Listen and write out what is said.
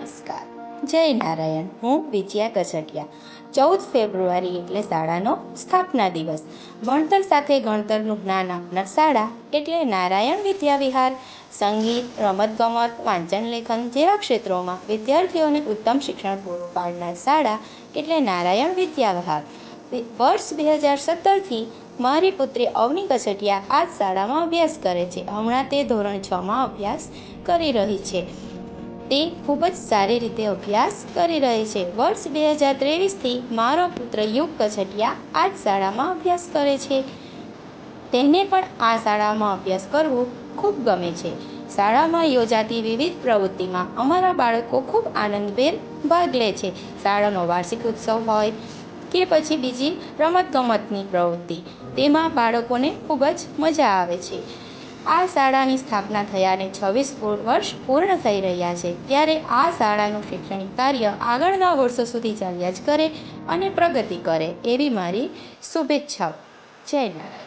નમસ્કાર, જય નારાયણ. હું વિજયા કસટિયા. 14 ફેબ્રુઆરી એટલે શાળાનો સ્થાપના દિવસ. ભણતર સાથે ગણતરનું જ્ઞાન આપનાર શાળા એટલે નારાયણ વિદ્યાવિહાર. સંગીત, રમતગમત, વાંચન લેખન જેવા ક્ષેત્રોમાં વિદ્યાર્થીઓને ઉત્તમ શિક્ષણ પૂરું પાડનાર શાળા એટલે નારાયણ વિદ્યાવિહાર. વર્ષ 2017થી મારી પુત્રી અવની કસટિયા આ જ શાળામાં અભ્યાસ કરે છે. હમણાં તે ધોરણ 6માં અભ્યાસ કરી રહી છે. તે ખૂબ જ સારી રીતે અભ્યાસ કરી રહી છે. વર્ષ 2023થી મારો પુત્ર યુગ કસટિયા આ જ શાળામાં અભ્યાસ કરે છે. તેને પણ આ શાળામાં અભ્યાસ કરવું ખૂબ ગમે છે. શાળામાં યોજાતી વિવિધ પ્રવૃત્તિમાં અમારા બાળકો ખૂબ આનંદભેર ભાગ લે છે. શાળાનો વાર્ષિક ઉત્સવ હોય કે પછી બીજી રમતગમતની પ્રવૃત્તિ, તેમાં બાળકોને ખૂબ જ મજા આવે છે. આ શાળાની સ્થાપના થયાને 26 વર્ષ પૂર્ણ થઈ રહ્યા છે. ત્યારે આ શાળાનું શૈક્ષણિક કાર્ય આગળના વર્ષો સુધી ચાલ્યા જ કરે અને પ્રગતિ કરે એવી મારી શુભેચ્છાઓ. જય નારાયણ.